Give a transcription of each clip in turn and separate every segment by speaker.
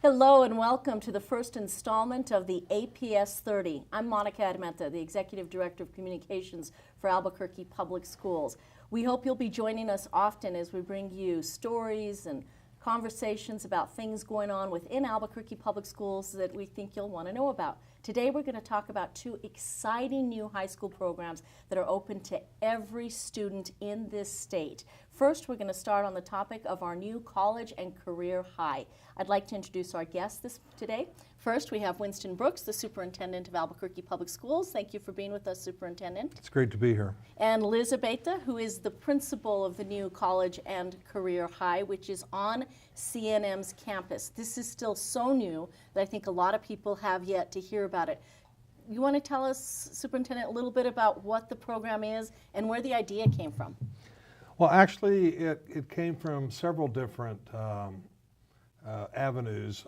Speaker 1: Hello and welcome to the first installment of the APS30. I'm Monica Admeta, the Executive Director of Communications for Albuquerque Public Schools. We hope you'll be joining us often as we bring you stories and conversations about things going on within Albuquerque Public Schools that we think you'll want to know about. Today we're going to talk about two exciting new high school programs that are open to every student in this state. First, we're going to start on the topic of our new college and career high. I'd like to introduce our guests today. First, we have Winston Brooks, the Superintendent of Albuquerque Public Schools. Thank you for being with us, Superintendent.
Speaker 2: It's great to be here.
Speaker 1: And Liz Abeta, who is the principal of the new college and career high, which is on CNM's campus. This is still so new that I think a lot of people have yet to hear about it. You want to tell us, Superintendent, a little bit about what the program is and where the idea came from?
Speaker 2: Well, actually, it came from several different avenues.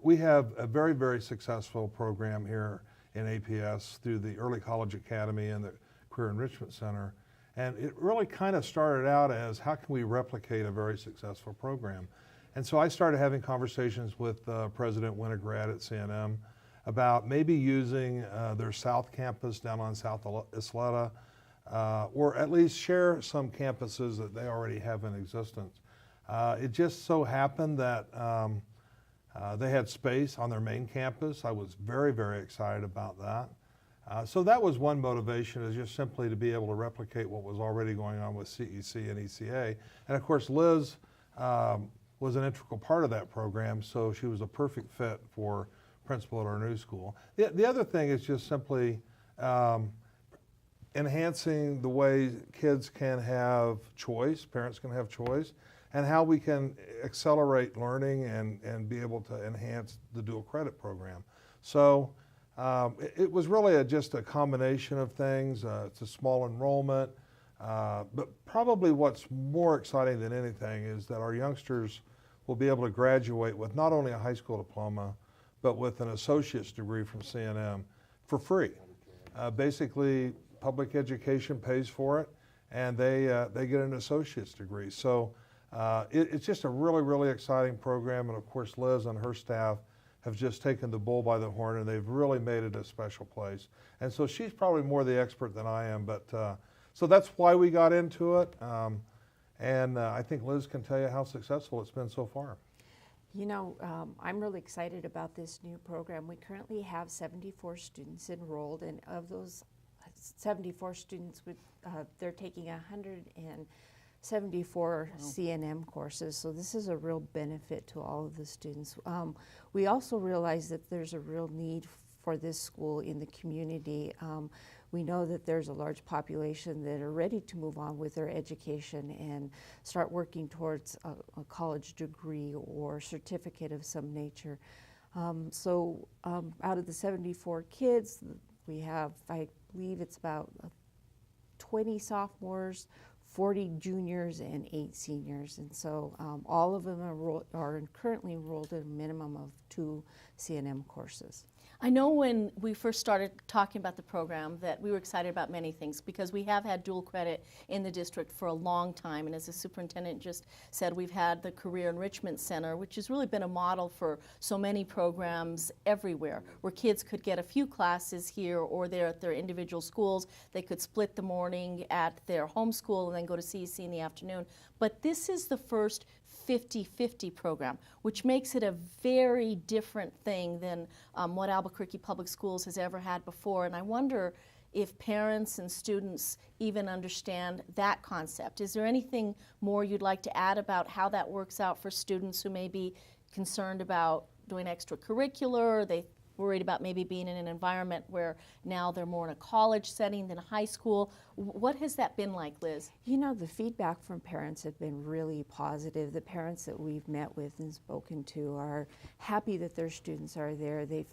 Speaker 2: We have a very, very successful program here in APS through the Early College Academy and the Career Enrichment Center. And it really kind of started out as, how can we replicate a very successful program? And so I started having conversations with President Winograd at CNM about maybe using their South Campus down on South Isleta, or at least share some campuses that they already have in existence. It just so happened that they had space on their main campus. I was very, very excited about that. So that was one motivation, is just simply to be able to replicate what was already going on with CEC and ECA. And of course, Liz was an integral part of that program, so she was a perfect fit for principal at our new school. The other thing is just simply enhancing the way kids can have choice, parents can have choice, and how we can accelerate learning and be able to enhance the dual credit program. So it was really just a combination of things. It's a small enrollment, but probably what's more exciting than anything is that our youngsters will be able to graduate with not only a high school diploma, but with an associate's degree from CNM for free. Basically, public education pays for it, and they get an associate's degree. So it's just a really, really exciting program, and of course Liz and her staff have just taken the bull by the horn, and they've really made it a special place. And so she's probably more the expert than I am, but so that's why we got into it, and I think Liz can tell you how successful it's been so far.
Speaker 3: You know, I'm really excited about this new program. We currently have 74 students enrolled, and of those 74 students, they're taking 174 CNM courses, so this is a real benefit to all of the students. We also realize that there's a real need for this school in the community. We know that there's a large population that are ready to move on with their education and start working towards a college degree or certificate of some nature. So out of the 74 kids, we have, I believe it's about 20 sophomores, 40 juniors, and 8 seniors. And so all of them are currently enrolled in a minimum of 2 CNM courses.
Speaker 1: I know when we first started talking about the program that we were excited about many things, because we have had dual credit in the district for a long time, and as the superintendent just said, we've had the Career Enrichment Center, which has really been a model for so many programs everywhere, where kids could get a few classes here or there at their individual schools. They could split the morning at their home school and then go to CEC in the afternoon. But this is the first 50-50 program, which makes it a very different thing than what Albuquerque Public Schools has ever had before. And I wonder if parents and students even understand that concept. Is there anything more you'd like to add about how that works out for students who may be concerned about doing extracurricular? They worried about maybe being in an environment where now they're more in a college setting than a high school. What has that been like, Liz?
Speaker 3: You know, the feedback from parents have been really positive. The parents that we've met with and spoken to are happy that their students are there. They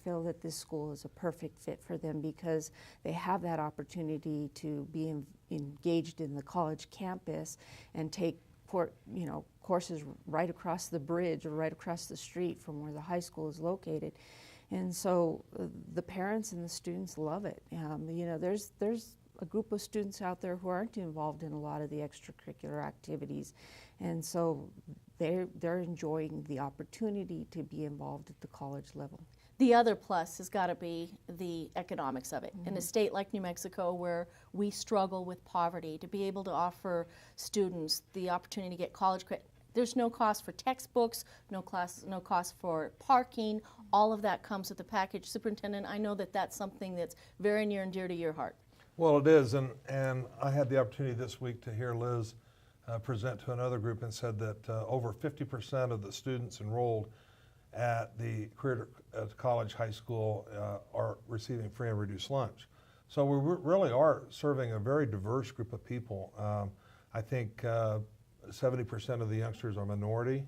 Speaker 3: feel that this school is a perfect fit for them because they have that opportunity to be engaged in the college campus and take courses right across the bridge or right across the street from where the high school is located. And so the parents and the students love it. You know, there's a group of students out there who aren't involved in a lot of the extracurricular activities. And so they're enjoying the opportunity to be involved at the college level.
Speaker 1: The other plus has got to be the economics of it. In a state like New Mexico, where we struggle with poverty, to be able to offer students the opportunity to get college credit, there's no cost for textbooks, no cost for parking. All of that comes with the package. Superintendent, I know that that's something that's very near and dear to your heart.
Speaker 2: Well, it is, and I had the opportunity this week to hear Liz present to another group and said that over 50% of the students enrolled at the career college high school are receiving free and reduced lunch. So we really are serving a very diverse group of people. I think 70% of the youngsters are minority.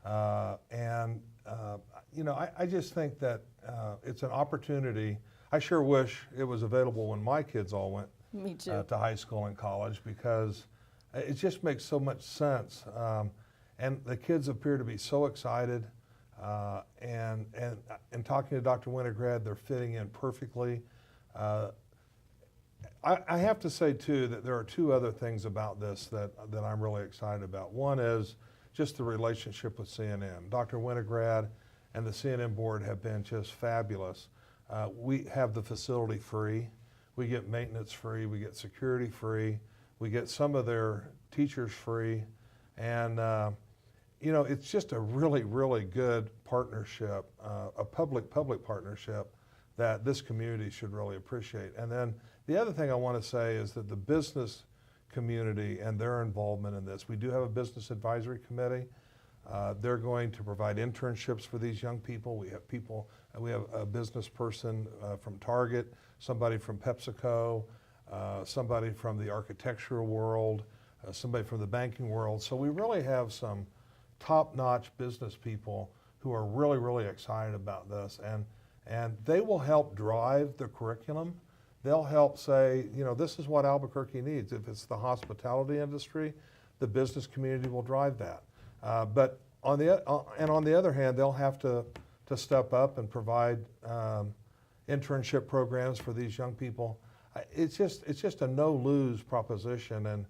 Speaker 2: You know, I just think that it's an opportunity. I sure wish it was available when my kids all went
Speaker 1: Me too.
Speaker 2: to high school and college, because it just makes so much sense. And the kids appear to be so excited. And talking to Dr. Winograd, they're fitting in perfectly. I have to say too that there are two other things about this that I'm really excited about. One is just the relationship with CNN. Dr. Winograd and the CNN board have been just fabulous. We have the facility free, we get maintenance free, we get security free, we get some of their teachers free, and you know, it's just a really, really good partnership, a public-public partnership that this community should really appreciate. And then the other thing I want to say is that the business community and their involvement in this, we do have a business advisory committee. They're going to provide internships for these young people. We have a business person from Target, somebody from PepsiCo, somebody from the architectural world, somebody from the banking world. So we really have some top-notch business people who are really, really excited about this, and they will help drive the curriculum. They'll help say, you know, this is what Albuquerque needs. If it's the hospitality industry, the business community will drive that. But on the other hand, they'll have to step up and provide internship programs for these young people. It's just a no-lose proposition, and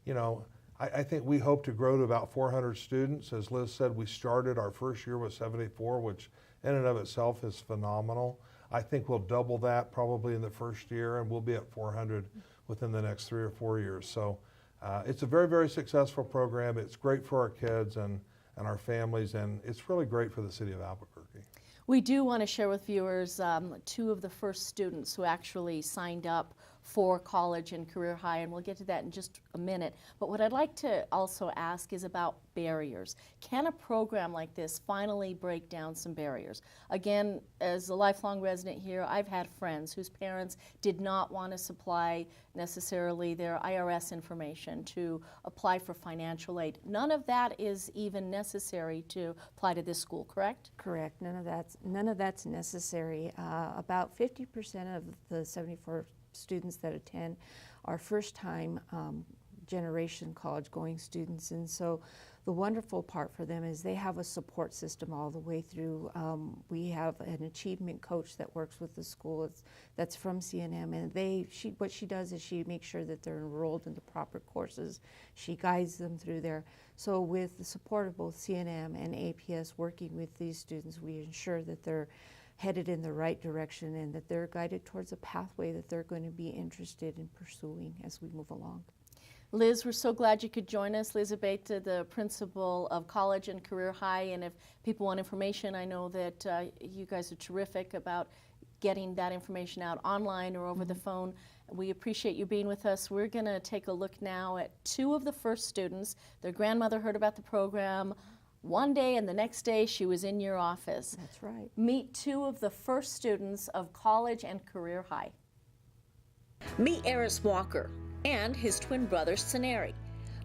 Speaker 2: you know, I think we hope to grow to about 400 students. As Liz said, we started our first year with 74, which in and of itself is phenomenal. I think we'll double that probably in the first year, and we'll be at 400 within the next 3 or 4 years. So it's a very, very successful program. It's great for our kids and our families, and it's really great for the city of Albuquerque.
Speaker 1: We do want to share with viewers two of the first students who actually signed up for college and career high, and we'll get to that in just a minute. But what I'd like to also ask is about barriers. Can a program like this finally break down some barriers? Again, as a lifelong resident here, I've had friends whose parents did not want to supply necessarily their IRS information to apply for financial aid. None of that is even necessary to apply to this school, correct?
Speaker 3: Correct. None of that's necessary. About 50% of the 74 students that attend are first-time generation college-going students, and so the wonderful part for them is they have a support system all the way through. We have an achievement coach that works with the school that's from CNM, and what she does is she makes sure that they're enrolled in the proper courses. She guides them through there. So with the support of both CNM and APS working with these students, we ensure that they're headed in the right direction and that they're guided towards a pathway that they're going to be interested in pursuing as we move along.
Speaker 1: Liz, we're so glad you could join us. Liz Abeta, the principal of College and Career High, and if people want information, I know that you guys are terrific about getting that information out online or over the phone. We appreciate you being with us. We're going to take a look now at two of the first students. Their grandmother heard about the program one day, and the next day she was in your office.
Speaker 3: That's right.
Speaker 1: Meet two of the first students of College and Career High.
Speaker 4: Meet Eris Walker and his twin brother, Saneri.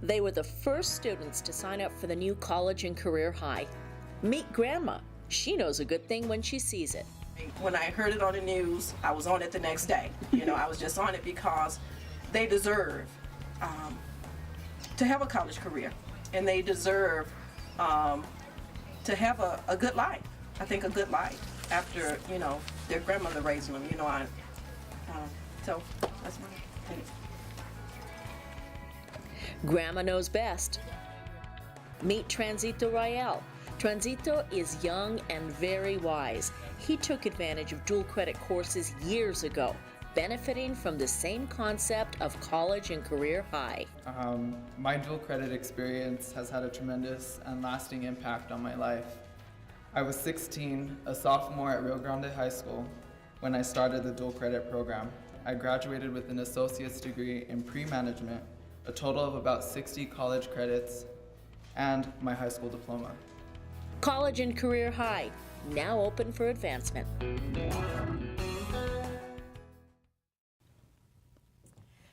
Speaker 4: They were the first students to sign up for the new College and Career High. Meet Grandma. She knows a good thing when she sees it.
Speaker 5: When I heard it on the news, I was on it the next day. You know, I was just on it because they deserve to have a college career, and they deserve to have a good life. I think a good life after, you know, their grandmother raising them. You know, so that's my opinion.
Speaker 4: Grandma knows best. Meet Transito Rael. Transito is young and very wise. He took advantage of dual credit courses years ago, benefiting from the same concept of college and career high.
Speaker 6: My dual credit experience has had a tremendous and lasting impact on my life. I was 16, a sophomore at Rio Grande High School, when I started the dual credit program. I graduated with an associate's degree in pre-management, a total of about 60 college credits, and my high school diploma.
Speaker 4: College and career high, now open for advancement.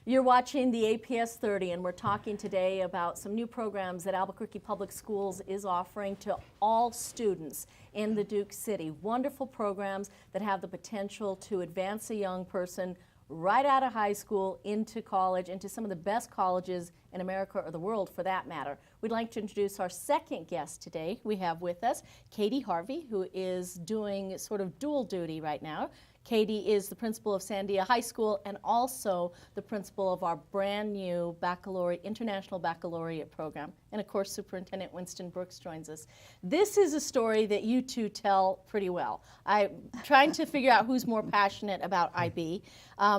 Speaker 1: You're watching the APS30, and we're talking today about some new programs that Albuquerque Public Schools is offering to all students in the Duke City. Wonderful programs that have the potential to advance a young person right out of high school into college, into some of the best colleges in America or the world for that matter. We'd like to introduce our second guest today. We have with us Katie Harvey, who is doing sort of dual duty right now. Katie is the principal of Sandia High School and also the principal of our brand new International Baccalaureate program. And of course, Superintendent Winston Brooks joins us. This is a story that you two tell pretty well. I'm trying to figure out who's more passionate about IB.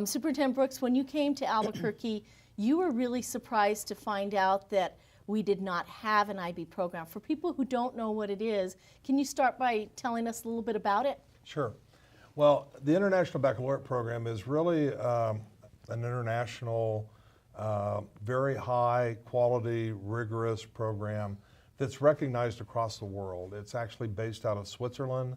Speaker 1: Superintendent Brooks, when you came to Albuquerque, you were really surprised to find out that we did not have an IB program. For people who don't know what it is, can you start by telling us a little bit about it?
Speaker 2: Sure. Well, the International Baccalaureate program is really an international, very high quality, rigorous program that's recognized across the world. It's actually based out of Switzerland.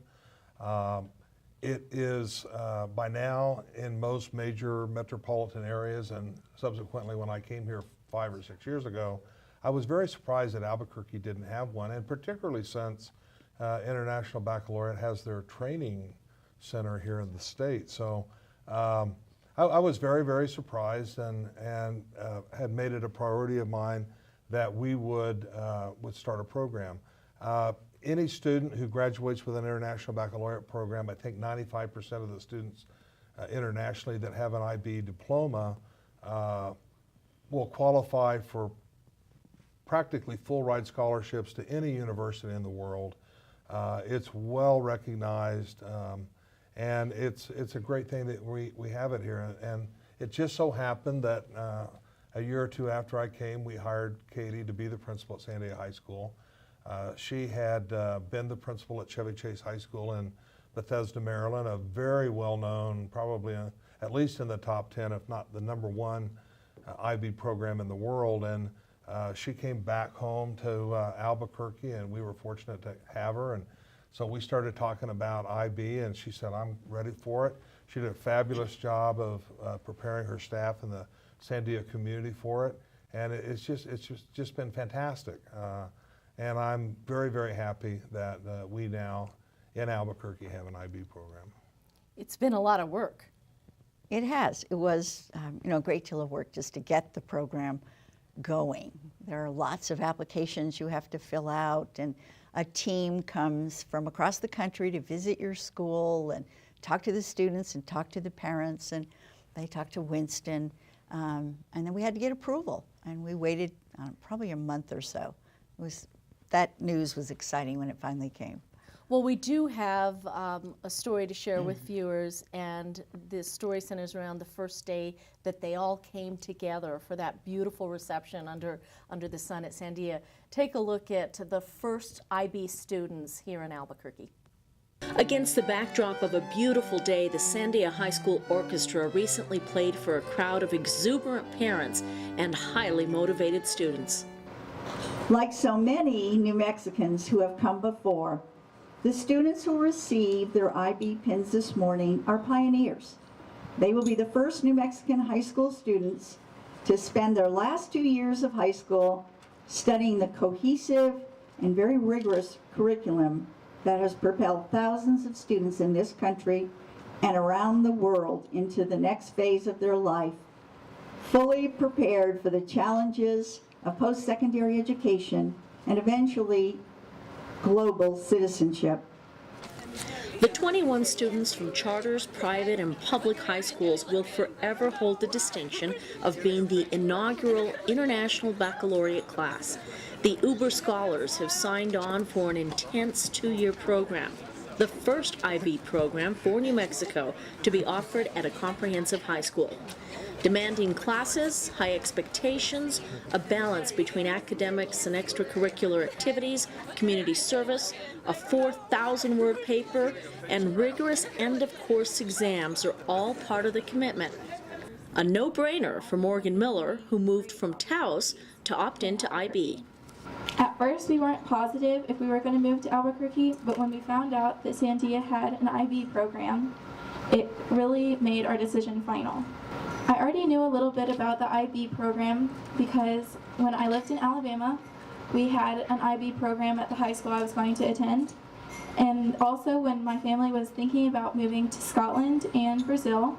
Speaker 2: It is by now in most major metropolitan areas, and subsequently when I came here 5 or 6 years ago, I was very surprised that Albuquerque didn't have one, and particularly since International Baccalaureate has their training center here in the state. So I was very, very surprised and had made it a priority of mine that we would start a program. Any student who graduates with an International Baccalaureate program, I think 95% of the students internationally that have an IB diploma will qualify for practically full ride scholarships to any university in the world. It's well recognized. And it's a great thing that we have it here. And it just so happened that a year or two after I came, we hired Katie to be the principal at Sandia High School. She had been the principal at Chevy Chase High School in Bethesda, Maryland, a very well-known, probably at least in the top 10, if not the #1 IB program in the world. And she came back home to Albuquerque, and we were fortunate to have her. And so we started talking about IB, and she said, I'm ready for it. She did a fabulous job of preparing her staff in the Sandia community for it, and it's just been fantastic. And I'm very, very happy that we now in Albuquerque have an IB program.
Speaker 1: It's been a lot of work.
Speaker 7: It has. It was a great deal of work just to get the program going. There are lots of applications you have to fill out, and a team comes from across the country to visit your school and talk to the students and talk to the parents, and they talk to Winston, and then we had to get approval, and we waited probably a month or so. That news was exciting when it finally came.
Speaker 1: Well, we do have a story to share with viewers, and the story centers around the first day that they all came together for that beautiful reception under the sun at Sandia. Take a look at the first IB students here in Albuquerque.
Speaker 4: Against the backdrop of a beautiful day, the Sandia High School Orchestra recently played for a crowd of exuberant parents and highly motivated students.
Speaker 8: Like so many New Mexicans who have come before, the students who received their IB pins this morning are pioneers. They will be the first New Mexican high school students to spend their last 2 years of high school studying the cohesive and very rigorous curriculum that has propelled thousands of students in this country and around the world into the next phase of their life, fully prepared for the challenges of post-secondary education and eventually global citizenship.
Speaker 4: The 21 students from charters, private, and public high schools will forever hold the distinction of being the inaugural International Baccalaureate class. The Uber Scholars have signed on for an intense 2-year program, the first IB program for New Mexico to be offered at a comprehensive high school. Demanding classes, high expectations, a balance between academics and extracurricular activities, community service, a 4,000-word paper, and rigorous end-of-course exams are all part of the commitment. A no-brainer for Morgan Miller, who moved from Taos to opt into IB.
Speaker 9: At first, we weren't positive if we were going to move to Albuquerque, but when we found out that Sandia had an IB program, it really made our decision final. I already knew a little bit about the IB program because when I lived in Alabama, we had an IB program at the high school I was going to attend. And also when my family was thinking about moving to Scotland and Brazil,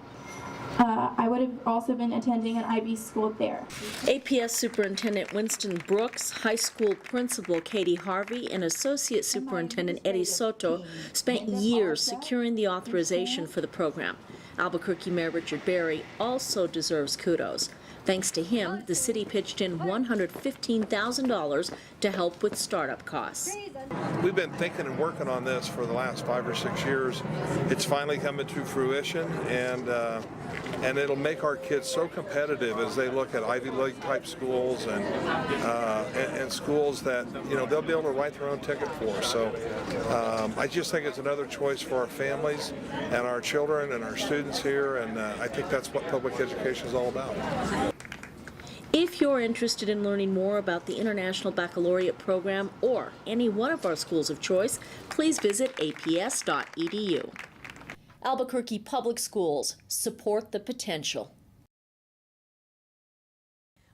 Speaker 9: I would have also been attending an IB school there.
Speaker 4: APS Superintendent Winston Brooks, high school principal Katie Harvey, and Associate Superintendent Eddie Soto spent years securing the authorization for the program. Albuquerque Mayor Richard Berry also deserves kudos. Thanks to him, the city pitched in $115,000 to help with startup costs.
Speaker 2: We've been thinking and working on this for the last 5 or 6 years. It's finally coming to fruition, and it'll make our kids so competitive as they look at Ivy League type schools and schools that they'll be able to write their own ticket for. So I just think it's another choice for our families and our children and our students here, and I think that's what public education is all about.
Speaker 4: If you're interested in learning more about the International Baccalaureate program or any one of our schools of choice, please visit aps.edu. Albuquerque Public Schools, support the potential.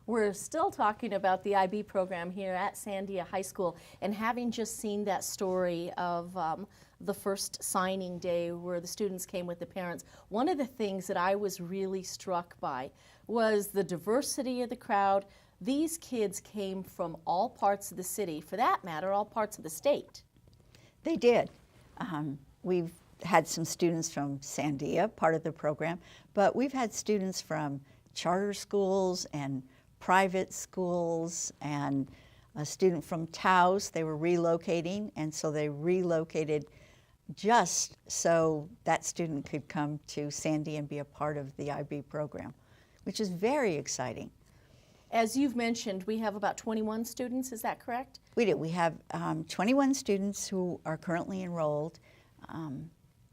Speaker 1: We're still talking about the IB program here at Sandia High School, and having just seen that story of the first signing day where the students came with the parents, one of the things that I was really struck by was the diversity of the crowd. These kids came from all parts of the city, for that matter, all parts of the state.
Speaker 7: They did. We've had some students from Sandia, part of the program, but we've had students from charter schools and private schools, and a student from Taos. They were relocating, and so they relocated just so that student could come to Sandia and be a part of the IB program, which is very exciting.
Speaker 1: As you've mentioned, we have about 21 students, is that correct?
Speaker 7: We do. We have 21 students who are currently enrolled,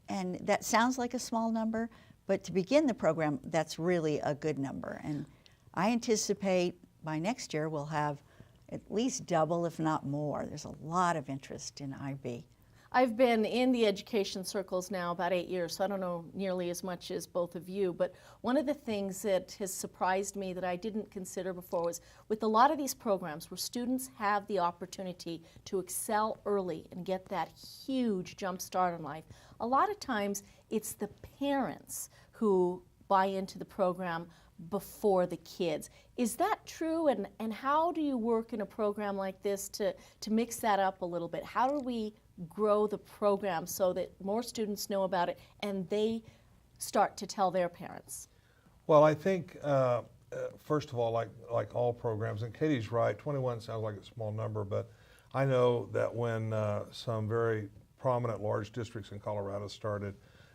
Speaker 7: and that sounds like a small number, but to begin the program, that's really a good number. And I anticipate by next year we'll have at least double, if not more. There's a lot of interest in IB.
Speaker 1: I've been in the education circles now about 8 years, so I don't know nearly as much as both of you, but one of the things that has surprised me that I didn't consider before was with a lot of these programs where students have the opportunity to excel early and get that huge jump start in life, a lot of times it's the parents who buy into the program before the kids. Is that true, and how do you work in a program like this to mix that up a little bit? How do we grow the program so that more students know about it and they start to tell their parents?
Speaker 2: Well, I think, first of all, like all programs, and Katie's right, 21 sounds like a small number, but I know that when some very prominent large districts in Colorado started,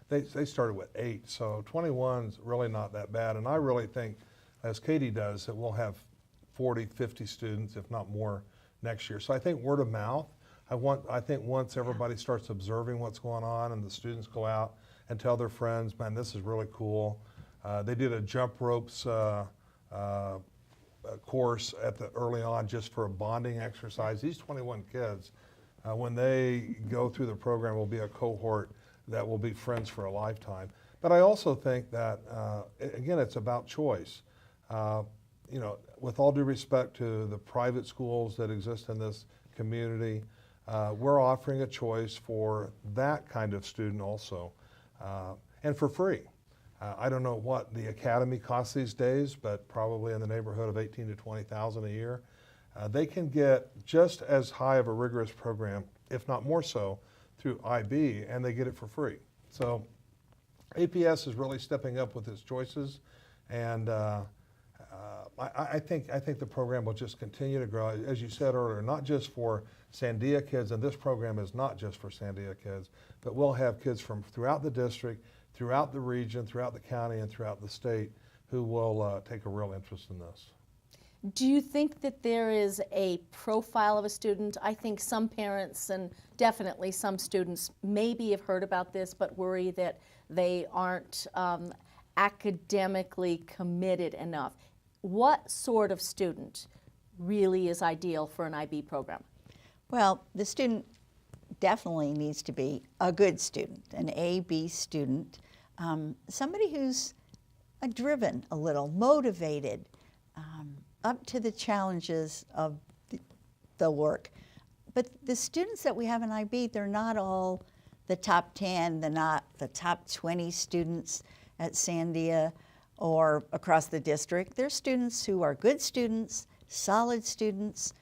Speaker 2: they started with 8, so 21's really not that bad. And I really think, as Katie does, that we'll have 40, 50 students, if not more, next year. So I think word of mouth. I think once everybody starts observing what's going on and the students go out and tell their friends, man, this is really cool. They did a jump ropes course early on just for a bonding exercise. These 21 kids, when they go through the program, will be a cohort that will be friends for a lifetime. But I also think that, again, it's about choice. With all due respect to the private schools that exist in this community, we're offering a choice for that kind of student also, and for free. I don't know what the academy costs these days, but probably in the neighborhood of $18,000 to $20,000 a year. They can get just as high of a rigorous program, if not more so, through IB, and they get it for free. So APS is really stepping up with its choices, and I think the program will just continue to grow, as you said earlier, not just for Sandia kids, and this program is not just for Sandia kids, but we'll have kids from throughout the district, throughout the region, throughout the county, and throughout the state who will take a real interest in this.
Speaker 1: Do you think that there is a profile of a student? I think some parents and definitely some students maybe have heard about this but worry that they aren't academically committed enough. What sort of student really is ideal for an IB program?
Speaker 7: Well, the student definitely needs to be a good student, an A-B student, somebody who's driven a little, motivated, up to the challenges of the work. But the students that we have in IB, they're not all the top 10, they're not the top 20 students at Sandia or across the district. They're students who are good students, solid students.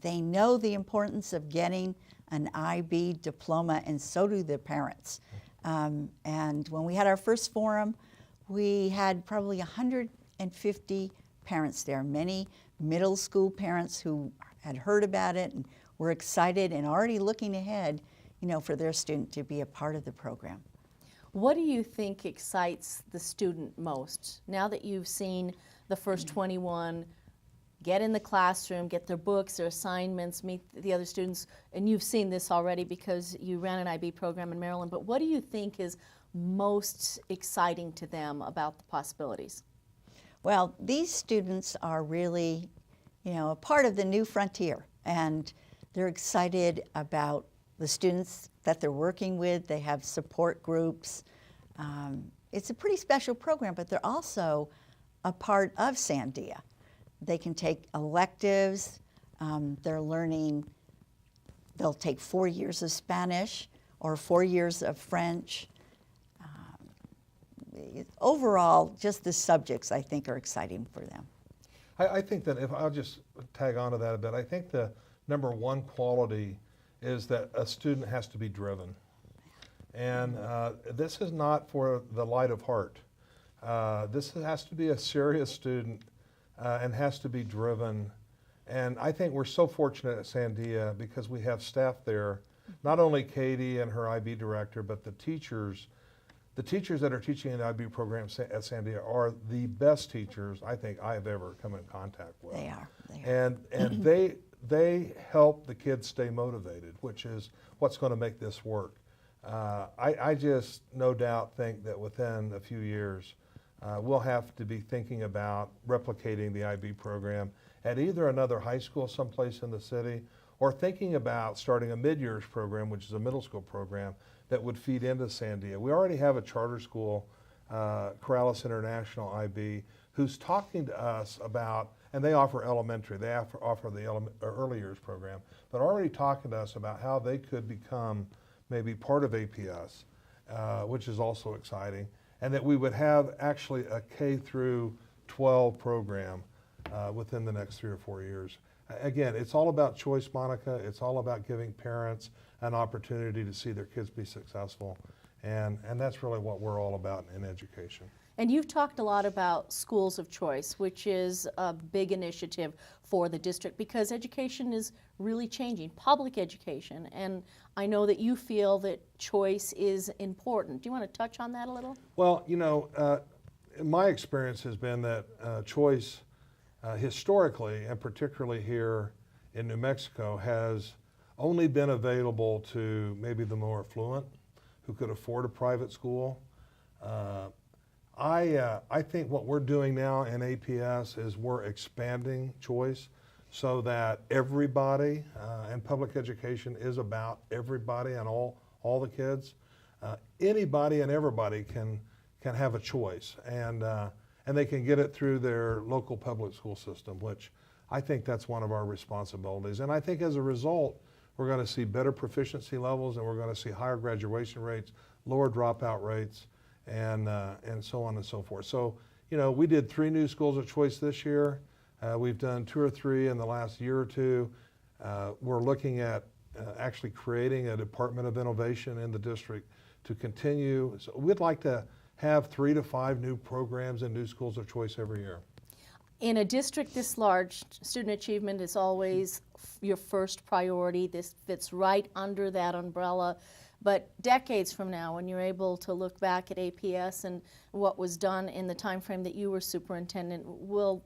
Speaker 7: They know the importance of getting an IB diploma, and so do their parents. And when we had our first forum, we had probably 150 parents there, many middle school parents who had heard about it and were excited and already looking ahead, for their student to be a part of the program.
Speaker 1: What do you think excites the student most? Now that you've seen the first 21 get in the classroom, get their books, their assignments, meet the other students, and you've seen this already because you ran an IB program in Maryland, but what do you think is most exciting to them about the possibilities?
Speaker 7: Well, these students are really, a part of the new frontier, and they're excited about the students that they're working with. They have support groups. It's a pretty special program, but they're also a part of Sandia. They can take electives. They're learning, they'll take 4 years of Spanish or 4 years of French. Overall, just the subjects, I think, are exciting for them.
Speaker 2: I think that if I'll just tag on to that a bit, I think the number one quality is that a student has to be driven. And this is not for the light of heart. This has to be a serious student and has to be driven. And I think we're so fortunate at Sandia because we have staff there, not only Katie and her IB director, but the teachers. The teachers that are teaching in the IB program at Sandia are the best teachers I think I've ever come in contact with.
Speaker 7: They are.
Speaker 2: And they help the kids stay motivated, which is what's going to make this work. I just no doubt think that within a few years we'll have to be thinking about replicating the IB program at either another high school someplace in the city or thinking about starting a mid-years program, which is a middle school program, that would feed into Sandia. We already have a charter school, Corrales International IB, who's talking to us about, and they offer elementary, they offer the early years program, but already talking to us about how they could become maybe part of APS, which is also exciting, and that we would have actually a K through 12 program within the next 3 or 4 years. Again, it's all about choice, Monica. It's all about giving parents an opportunity to see their kids be successful. And that's really what we're all about in education.
Speaker 1: And you've talked a lot about schools of choice, which is a big initiative for the district because education is really changing, public education. And I know that you feel that choice is important. Do you want to touch on that a little?
Speaker 2: Well, my experience has been that choice historically, and particularly here in New Mexico, has only been available to maybe the more affluent who could afford a private school. I think what we're doing now in APS is we're expanding choice so that everybody, and public education is about everybody and all the kids. Anybody and everybody can have a choice, and they can get it through their local public school system, which I think that's one of our responsibilities. And I think as a result, we're going to see better proficiency levels, and we're going to see higher graduation rates, lower dropout rates, and so on and so forth. So, we did 3 new schools of choice this year. We've done 2 or 3 in the last year or 2. We're looking at actually creating a Department of Innovation in the district to continue. So we'd like to have 3 to 5 new programs and new schools of choice every year.
Speaker 1: In a district this large, student achievement is always your first priority. This fits right under that umbrella. But decades from now, when you're able to look back at APS and what was done in the time frame that you were superintendent, will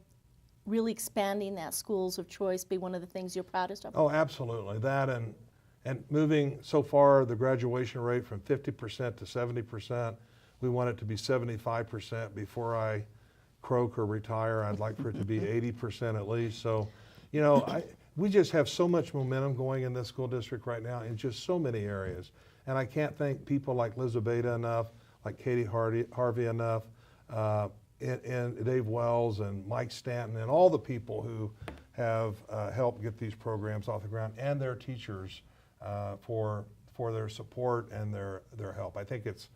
Speaker 1: really expanding that schools of choice be one of the things you're proudest of?
Speaker 2: Oh, absolutely. That and moving so far the graduation rate from 50% to 70%. We want it to be 75% before I croak or retire. I'd like for it to be 80% at least. So, you know, we just have so much momentum going in this school district right now in just so many areas. And I can't thank people like Liz Abeda enough, like Katie Harvey enough, and Dave Wells and Mike Stanton and all the people who have helped get these programs off the ground, and their teachers for their support and their help. I think it's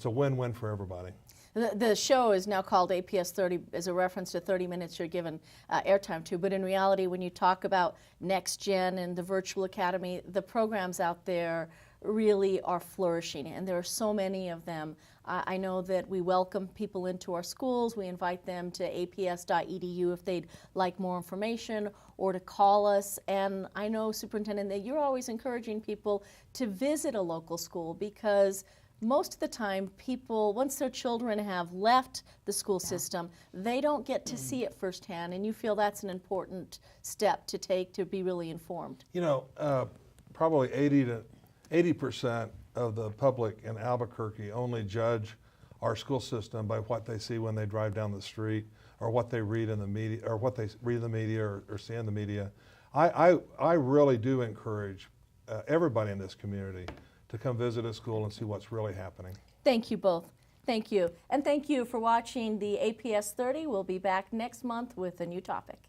Speaker 2: a win-win for everybody.
Speaker 1: The show is now called APS30 as a reference to 30 minutes you're given airtime to, but in reality, when you talk about Next Gen and the Virtual Academy, the programs out there really are flourishing, and there are so many of them. I know that we welcome people into our schools. We invite them to aps.edu if they'd like more information, or to call us. And I know, Superintendent, that you're always encouraging people to visit a local school, because most of the time people, once their children have left the school system, they don't get to see it firsthand, and you feel that's an important step to take to be really informed.
Speaker 2: You know, probably 80% of the public in Albuquerque only judge our school system by what they see when they drive down the street, or what they read in the media, or what they read in the media or see in the media. I really do encourage everybody in this community to come visit a school and see what's really happening.
Speaker 1: Thank you both. Thank you. And thank you for watching the APS 30. We'll be back next month with a new topic.